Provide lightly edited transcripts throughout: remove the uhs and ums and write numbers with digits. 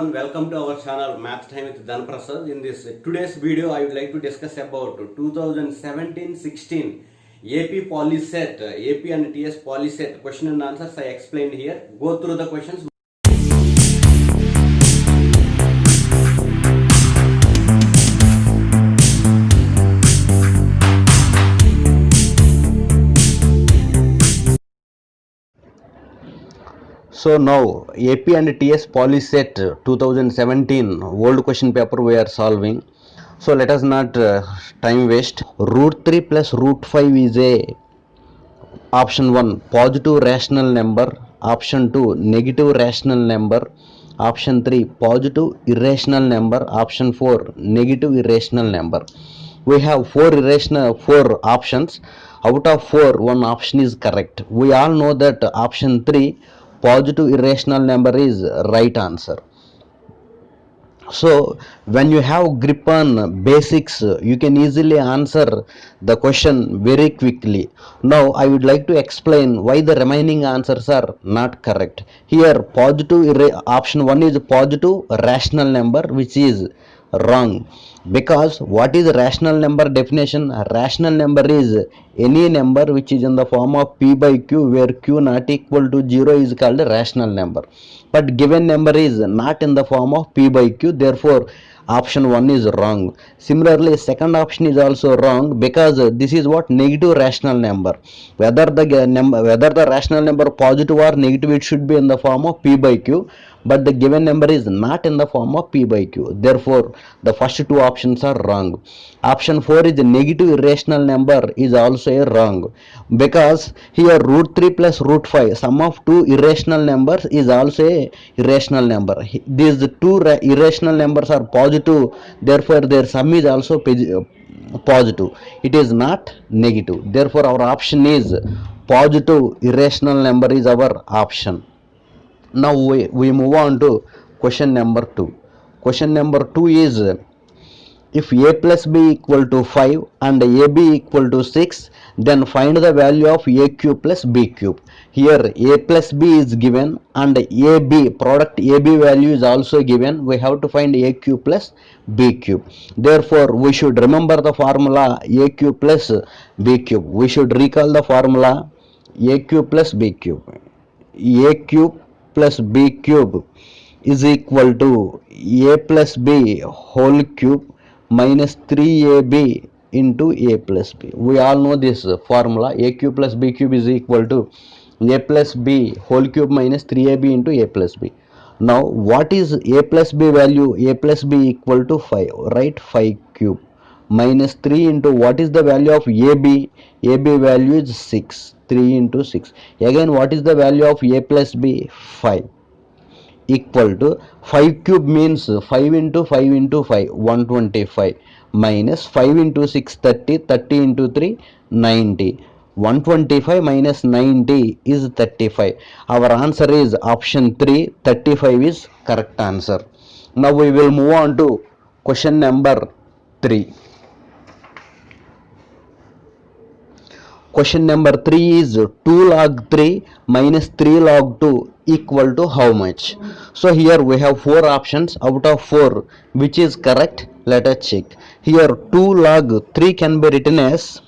everyone, welcome to our channel Math Time with Dan Prasad. In this today's video, I would like to discuss about 2017-16 AP Polyset, AP and TS Polyset question and answers I explained here. Go through the questions. So now AP and TS Polyset 2017 old question paper we are solving. So let us not time waste. Root 3 plus root 5 is a option 1 positive rational number, option 2 negative rational number, option 3 positive irrational number, option 4 negative irrational number. We have four options. Out of 4, one option is correct. We all know that option 3 positive irrational number is right answer. So when you have grip on basics, you can easily answer the question very quickly. Now I would like to explain why the remaining answers are not correct. Here option 1 is positive rational number, which is wrong, because what is rational number definition? Rational number is any number which is in the form of p by q, where q not equal to 0 is called a rational number, but given number is not in the form of p by q, therefore option 1 is wrong. Similarly, second option is also wrong, because this is what negative rational number. Whether the rational number positive or negative, it should be in the form of p by q, but the given number is not in the form of p by q. Therefore the first two options are wrong. Option 4 is a negative irrational number is also a wrong, because here root 3 plus root 5, sum of two irrational numbers, is also a irrational number. These two irrational numbers are positive, therefore their sum is also positive. It is not negative. Therefore our option is positive irrational number is our option. Now we move on to question number 2. Question number 2 is, if a plus b equal to 5 and ab equal to 6, then find the value of a cube plus b cube. Here a plus b is given and ab, product ab value is also given. We have to find a cube plus b cube. Therefore we should remember the formula a cube plus b cube. We should recall the formula a cube plus b cube. A cube plus b cube is equal to a plus b whole cube minus 3ab into a plus b. We all know this formula. A cube plus b cube is equal to a plus b whole cube minus 3ab into a plus b. Now what is a plus b value? A plus b equal to 5, right? 5 cube minus 3 into what is the value of ab? Ab value is 6. 3 into 6. Again, what is the value of a plus b? 5, equal to 5 cube means 5 into 5 into 5, 125, minus 5 into 6, 30, 30 into 3, 90. 125 minus 90 is 35. Our answer is option 3, 35 is correct answer. Now we will move on to question number 3. Question number 3 is 2 log 3 minus 3 log 2 equal to how much? So here we have 4 options. Out of 4, which is correct? Let us check. Here 2 log 3 can be written as,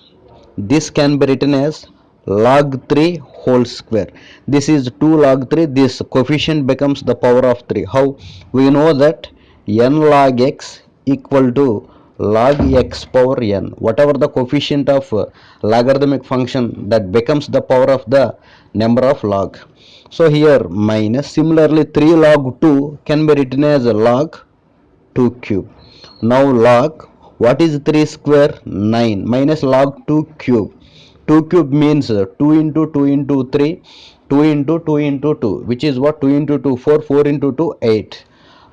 this can be written as log 3 whole square. This is 2 log 3. This coefficient becomes the power of 3. How? We know that n log x equal to log x power n. Whatever the coefficient of logarithmic function, that becomes the power of the number of log. So here minus, similarly 3 log 2 can be written as log 2 cube. Now log, what is 3 square? 9, minus log 2 cube. 2 cube means 2 into 2 into 3, 2 into 2 into 2, which is what? 2 into 2, 4, 4 into 2, 8.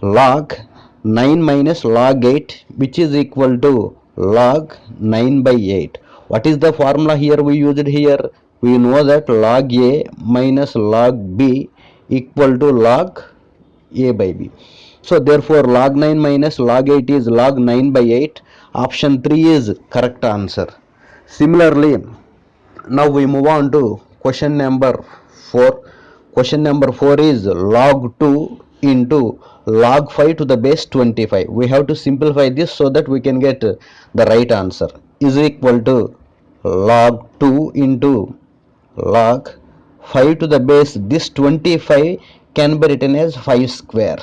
Log 9 minus log 8, which is equal to log 9 by 8. What is the formula here we used here? We know that log a minus log b equal to log a by b. So therefore log 9 minus log 8 is log 9 by 8. Option 3 is correct answer. Similarly, now we move on to question number 4. Question number 4 is log 2 into log 5 to the base 25. We have to simplify this so that we can get the right answer, is equal to log 2 into log 5 to the base, this 25 can be written as 5 square.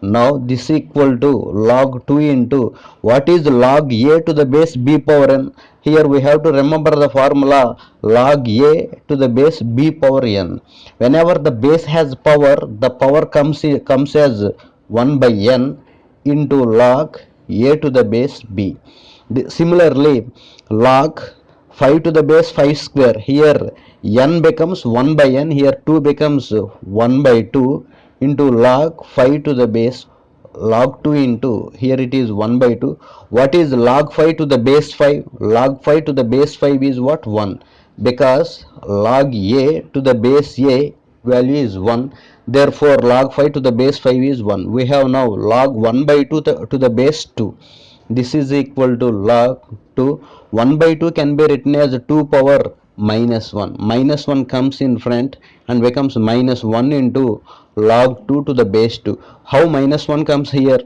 Now this equal to log 2 into what is log a to the base b power n. Here we have to remember the formula log a to the base b power n. Whenever the base has power, the power comes as 1 by n into log a to the base b. Similarly, log 5 to the base 5 square, here n becomes 1 by n, here 2 becomes 1 by 2 into log 5 to the base log 2 into, here it is 1 by 2. What is log 5 to the base 5? Log 5 to the base 5 is what? 1, because log a to the base a value is 1, therefore log 5 to the base 5 is 1. We have now log 1 by 2 to the base 2. This is equal to log 2. 1 by 2 can be written as 2 power minus 1. Minus 1 comes in front and becomes minus 1 into log 2 to the base 2. How minus 1 comes here?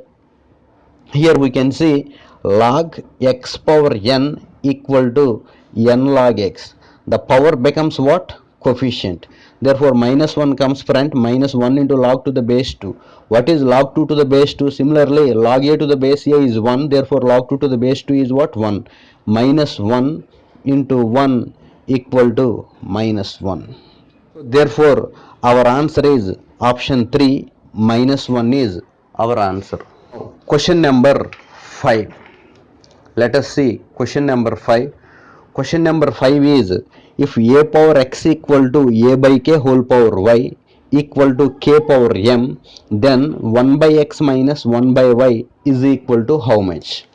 Here we can see log x power n equal to n log x. The power becomes what? Coefficient. Therefore minus 1 comes front, minus 1 into log to the base 2. What is log 2 to the base 2? Similarly, log a to the base a is 1, therefore log 2 to the base 2 is what? 1. Minus 1 into 1 equal to minus 1. Therefore our answer is option 3, minus 1 is our answer. Question number 5. Let us see question number 5. Question number 5 is, if a power x equal to a by k whole power y equal to k power m, then 1 by x minus 1 by y is equal to how much?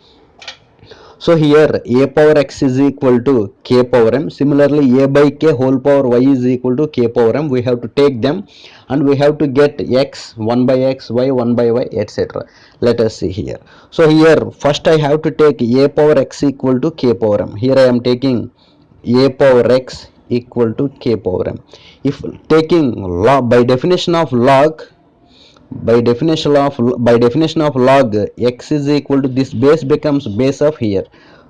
So here a power x is equal to k power m. Similarly, a by k whole power y is equal to k power m. We have to take them and we have to get x, 1 by x, y, 1 by y, etc. Let us see here. So here first I have to take a power x equal to k power m. Here I am taking a power x equal to k power m. If taking log, by definition of log log, x is equal to this base becomes base of here,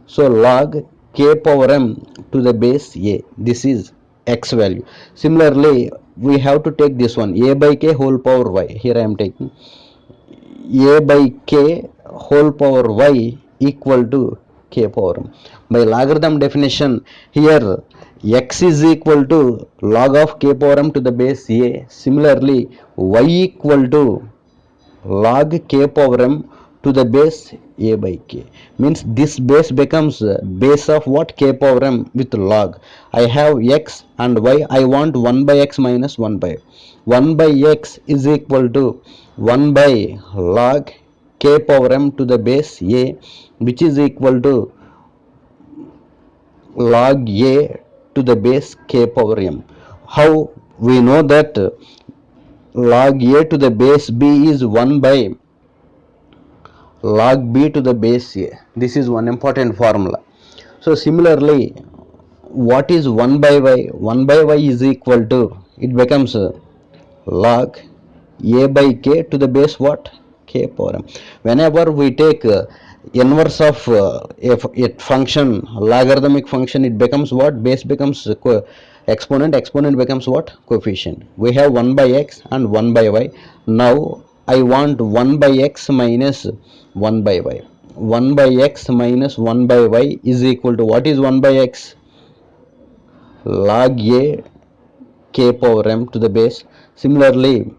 so log k power m to the base a, this is x value. Similarly, we have to take this one, a by k whole power y. Here I am taking a by k whole power y equal to k power m. By logarithm definition, here x is equal to log of k power m to the base a. Similarly, y equal to log k power m to the base a by k, means this base becomes base of what? K power m with log. I have x and y, I want 1 by x minus 1 by 1 by x is equal to 1 by log k power m to the base a, which is equal to log a to the base k power m. How we know that log a to the base b is 1 by log b to the base a. This is one important formula. So similarly, what is 1 by y? 1 by y is equal to, it becomes log a by k to the base what? K power m. Whenever we take inverse of a function, logarithmic function, it becomes what? Base becomes exponent, exponent becomes what? Coefficient. We have 1 by x and 1 by y. Now I want 1 by x minus 1 by y. 1 by x minus 1 by y is equal to, what is 1 by x? Log a k power m to the base. Similarly,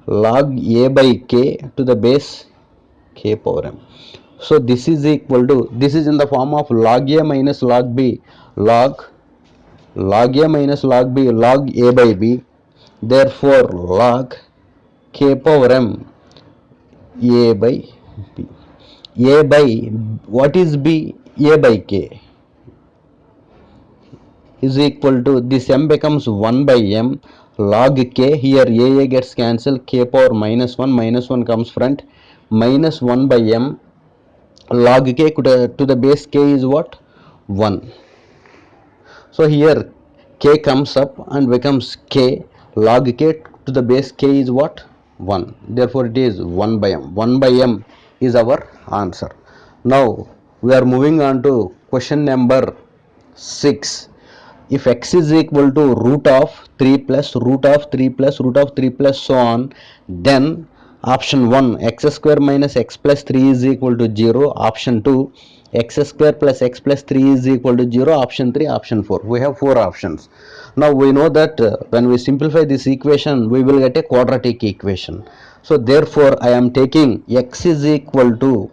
log a by k to the base k power m. So this is equal to, this is in the form of log a minus log b, log a minus log b, log a by b. Therefore log k power m a by b. A by, what is b? A by k is equal to, this m becomes 1 by m log k. Here a gets cancelled, k power minus 1, minus 1 comes front, minus 1 by m log k to the base k is what? 1. So here k comes up and becomes k, log k to the base k is what? 1. Therefore, it is 1 by m. 1 by m is our answer. Now, we are moving on to question number 6. If x is equal to root of 3 plus root of 3 plus root of 3 plus so on, then option 1 x square minus x plus 3 is equal to 0. Option 2 x square plus x plus 3 is equal to 0. Option 3, option 4. We have 4 options. Now we know that when we simplify this equation, we will get a quadratic equation. So therefore I am taking x is equal to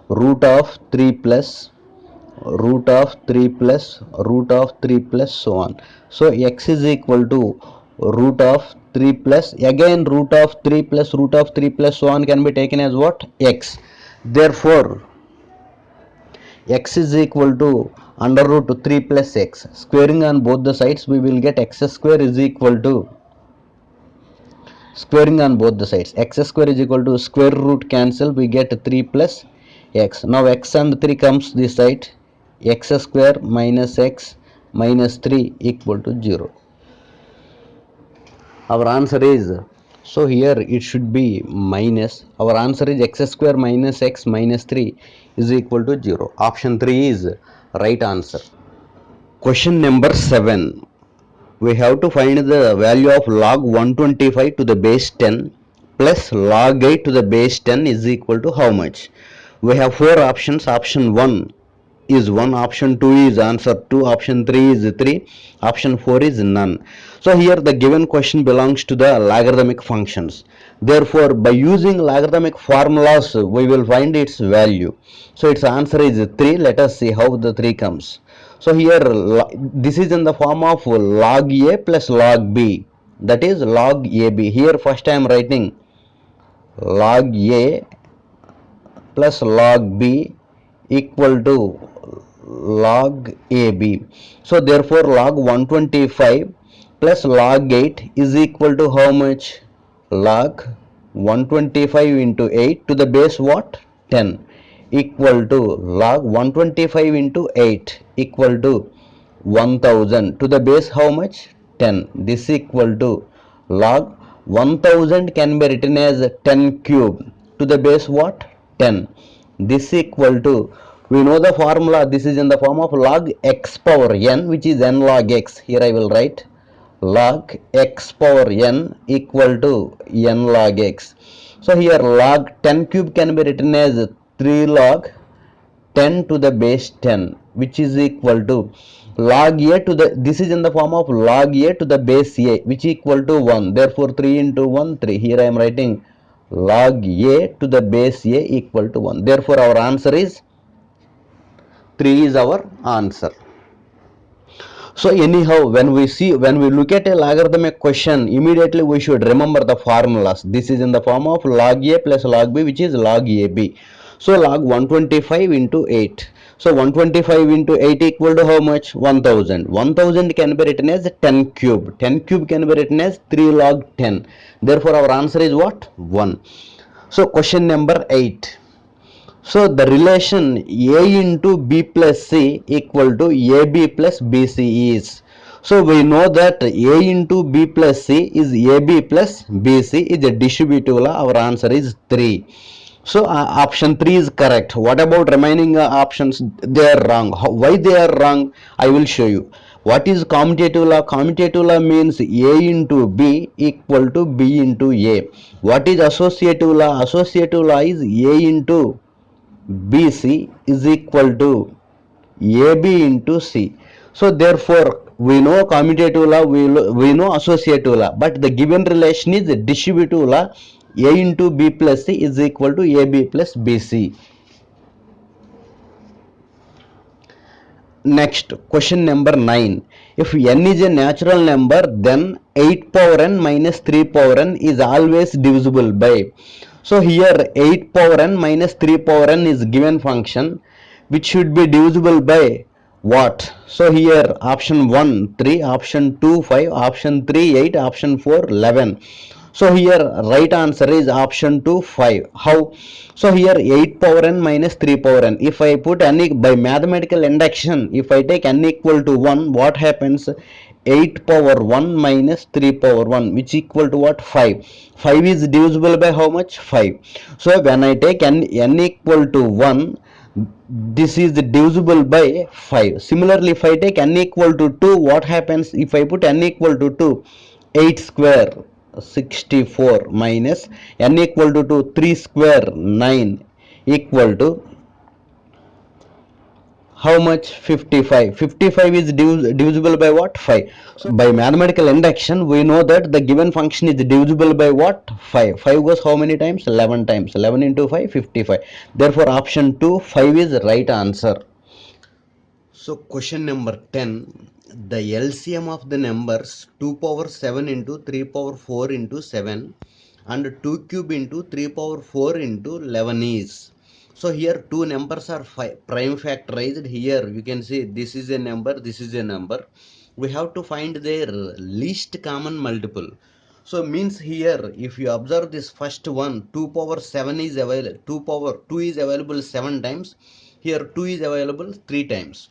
root of 3 plus root of 3 plus root of 3 plus so on. So x is equal to root of 3 plus, again root of 3 plus root of 3 plus so on can be taken as what? X. Therefore x is equal to under root 3 plus x. Squaring on both the sides, we will get x square is equal to, squaring on both the sides, x square is equal to square root cancel, we get 3 plus x. Now x and 3 comes this side, x square minus x minus 3 equal to 0. Our answer is, so here it should be minus, our answer is x square minus x minus 3 is equal to 0. Option 3 is right answer. Question number 7. We have to find the value of log 125 to the base 10 plus log 8 to the base 10 is equal to how much? We have 4 options. Option 1 is 1, option 2 is answer 2, option 3 is 3, option 4 is none. So here the given question belongs to the logarithmic functions. Therefore by using logarithmic formulas we will find its value. So its answer is 3. Let us see how the 3 comes. So here this is in the form of log a plus log b, that is log ab. Here first I am writing log a plus log b equal to log ab. So therefore log 125 plus log 8 is equal to how much? Log 125 into 8 to the base what? 10 equal to log 125 into 8 equal to 1000 to the base how much? 10. This equal to log 1000 can be written as 10 cube to the base what? 10. This equal to, we know the formula, this is in the form of log x power n, which is n log x. Here I will write log x power n equal to n log x. So here log 10 cube can be written as 3 log 10 to the base 10, which is equal to log a to the, this is in the form of log a to the base a, which equal to 1. Therefore 3 into 1 3. Here I am writing log a to the base a equal to 1. Therefore our answer is 3 is our answer. So anyhow, when we look at a logarithmic question, immediately we should remember the formulas. This is in the form of log a plus log b, which is log ab. So log 125 into 8. So 125 into 8 equal to how much? 1000. 1000 can be written as 10 cube. 10 cube can be written as 3 log 10. Therefore our answer is what? 1. So question number 8. So the relation a into b plus c equal to ab plus bc is. So we know that a into b plus c is ab plus bc is a distributive law. Our answer is 3. So option 3 is correct. What about remaining options? They are wrong. Why they are wrong? I will show you. What is commutative law? Commutative law means a into b equal to b into a. What is associative law? Associative law is a into BC is equal to AB into C. So therefore we know commutative law, we know associative law, but the given relation is distributive law. A into B plus C is equal to AB plus BC. Next, question number 9. If n is a natural number, then 8 power n minus 3 power n is always divisible by. So here 8 power n minus 3 power n is given function, which should be divisible by what? So here option 1 3, option 2 5, option 3 8, option 4 11. So here right answer is option 2 5. How? So here 8 power n minus 3 power n. If I put n by mathematical induction, if I take n equal to 1, what happens? 8 power 1 minus 3 power 1, which equal to what? 5. 5 is divisible by how much? 5. So when I take n equal to 1, this is divisible by 5. Similarly, if I take n equal to 2, what happens if I put n equal to 2? 8 square 64 minus n equal to 2, 3 square 9 equal to how much? 55. 55 is divisible by what? 5. So by mathematical induction, we know that the given function is divisible by what? 5. 5 goes how many times? 11 times. 11 into 5, 55. Therefore option 2, 5 is right answer. So question number 10, the LCM of the numbers 2 power 7 into 3 power 4 into 7 and 2 cube into 3 power 4 into 11 is. So here two numbers are prime factorized. Here you can see this is a number, this is a number. We have to find their least common multiple. So means here if you observe this first one, 2 power 7 is available, 2 power 2 is available 7 times. Here 2 is available 3 times.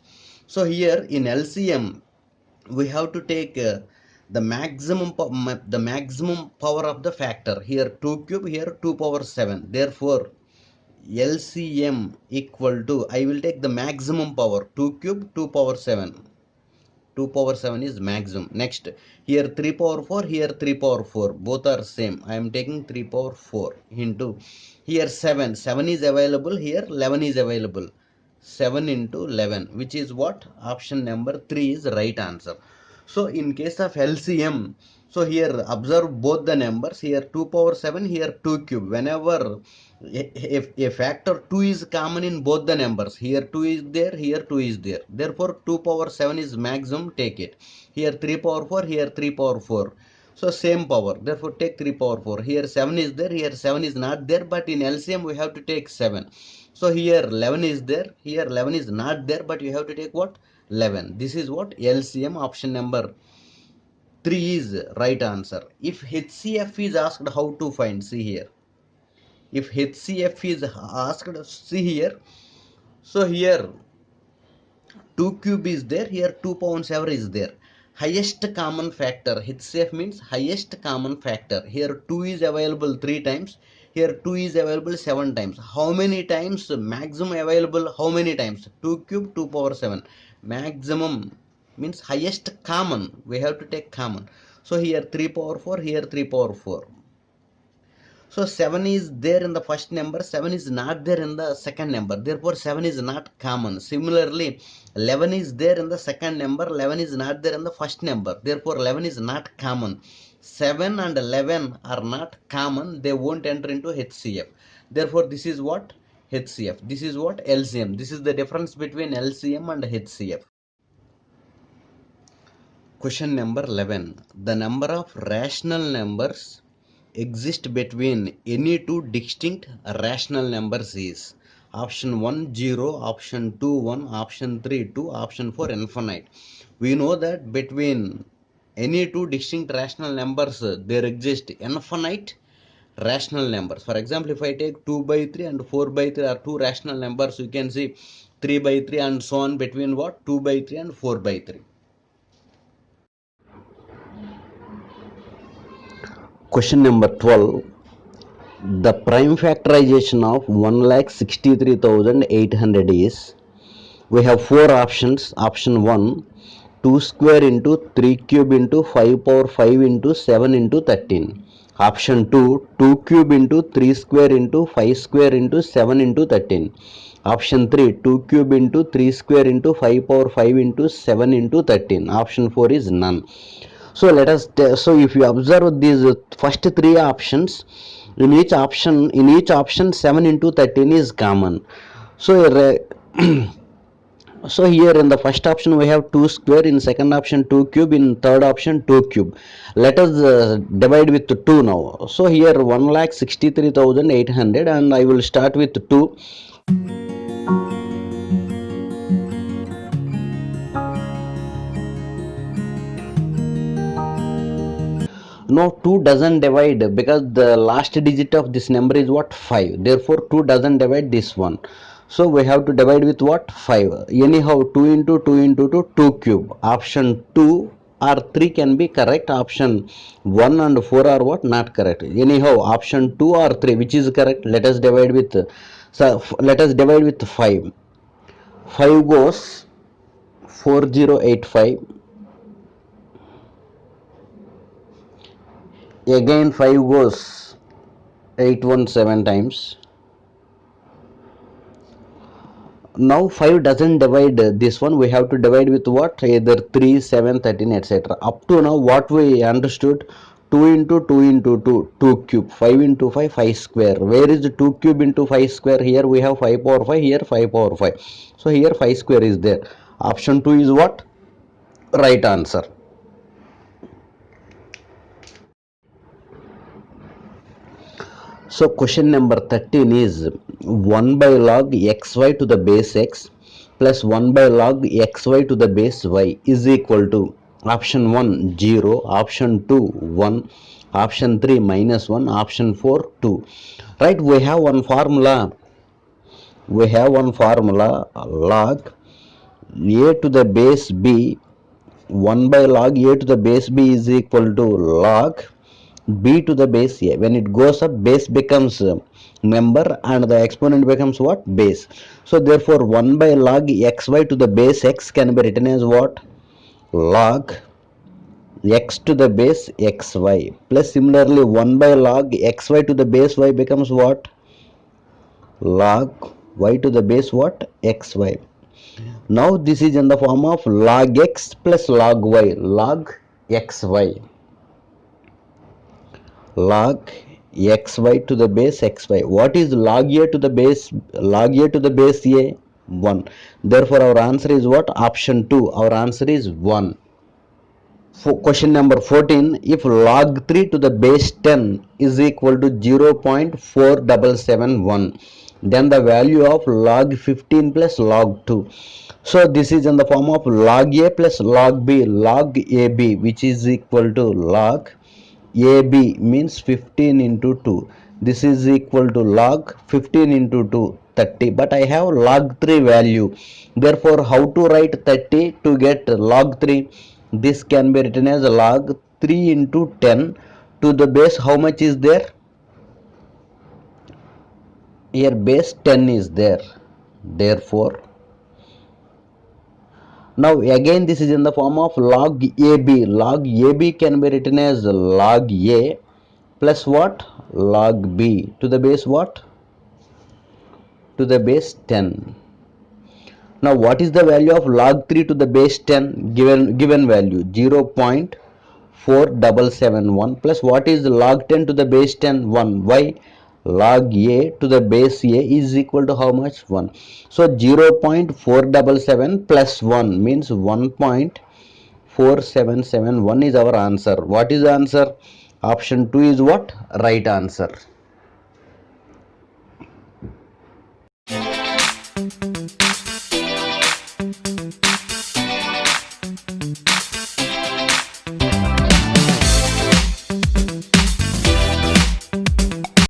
So here in LCM we have to take the maximum power of the factor. Here 2 cube, here 2 power 7. Therefore LCM equal to, I will take the maximum power, 2 cube 2 power 7. 2 power 7 is maximum. Next, here 3 power 4, here 3 power 4, both are same. I am taking 3 power 4 into here 7. 7 is available, here 11 is available. 7 into 11, which is what? Option number 3 is right answer. So in case of LCM, so here observe both the numbers. Here 2 power 7, here 2 cube. Whenever if a factor 2 is common in both the numbers, here 2 is there, here 2 is there. Therefore 2 power 7 is maximum, take it. Here 3 power 4, here 3 power 4. So same power, therefore take 3 power 4. Here 7 is there, here 7 is not there, but in LCM we have to take 7. So here 11 is there, here 11 is not there, but you have to take what? 11. This is what? LCM. Option number 3 is right answer. If HCF is asked, how to find? See here. If HCF is asked, see here. So here 2 cube is there, here 2 power 7 is there. Highest common factor, HCF means highest common factor. Here 2 is available 3 times, here 2 is available 7 times. How many times maximum available? How many times? 2 cube 2 power 7. Maximum means highest common, we have to take common. So here 3 power 4, here 3 power 4. So 7 is there in the first number, 7 is not there in the second number. Therefore 7 is not common. Similarly, 11 is there in the second number, 11 is not there in the first number. Therefore 11 is not common. 7 and 11 are not common. They won't enter into HCF. Therefore this is what? HCF. This is what? LCM. This is the difference between LCM and HCF. Question number 11. The number of rational numbers exist between any two distinct rational numbers is option 1 0, option 2 1, option 3 2, option 4 infinite. We know that between any two distinct rational numbers there exist infinite rational numbers. For example, if I take 2 by 3 and 4 by 3 are two rational numbers, you can see 3 by 3 and so on between what? 2 by 3 and 4 by 3. Question number 12. The prime factorization of 1,63,800 is, we have four options. Option 1, 2 square into 3 cube into 5 power 5 into 7 into 13. Option 2, 2 cube into 3 square into 5 square into 7 into 13. Option 3, 2 cube into 3 square into 5 power 5 into 7 into 13. Option 4 is none. So let us so if you observe these first three options, in each option 7 into 13 is common. So so here in the first option we have 2 square, in second option 2 cube, in third option 2 cube. Let us divide with 2 now. So here 1,63,800 and I will start with 2. No, 2 doesn't divide because the last digit of this number is what? 5. Therefore 2 doesn't divide this one. So we have to divide with what? 5. Anyhow 2 into 2 into 2, 2 cube. Option 2 or 3 can be correct. Option 1 and 4 are what? Not correct. Anyhow, option 2 or 3, which is correct? Let us divide with, so let us divide with 5. 5 goes 4085. Again 5 goes 817 times. Now 5 doesn't divide this one, we have to divide with what? Either 3, 7, 13, etc. Up to now what we understood, 2 into 2 into 2, 2 cube, 5 into 5, 5 square. Where is the 2 cube into 5 square? Here we have 5 power 5, here 5 power 5. So here 5 square is there. Option 2 is what? Right answer. So question number 13 is 1 by log xy to the base x plus 1 by log xy to the base y is equal to option 1 0, option 2 1, option 3 minus 1, option 4 2. Right, we have one formula. Log a to the base b, 1 by log a to the base b is equal to log b to the base a. When it goes up, base becomes number and the exponent becomes what? Base. So therefore 1 by log xy to the base x can be written as what? Log x to the base xy, plus similarly 1 by log xy to the base y becomes what? Log y to the base what? Xy. Now this is in the form of log x plus log y, log xy, log xy to the base xy. What is log a to the base? Log a to the base a? 1. Therefore our answer is what? Option 2. Our answer is 1. For question number 14, if log 3 to the base 10 is equal to 0.4771, then the value of log 15 plus log 2. So this is in the form of log a plus log b, log ab, which is equal to log AB means 15 into 2. This is equal to log 15 into 2, 30. But I have log 3 value. Therefore, how to write 30 to get log 3? This can be written as log 3 into 10 to the base. How much is there? Here base 10 is there. Therefore, now again this is in the form of log AB. Log AB can be written as log A plus what? Log B to the base what? To the base 10. Now what is the value of log 3 to the base 10? Given value 0.4771 plus what is log 10 to the base 10? 1. Why? Log A to the base A is equal to how much? 1. So 0.477 plus 1 means 1.4771 is our answer. What is the answer? Option 2 is what? Right answer.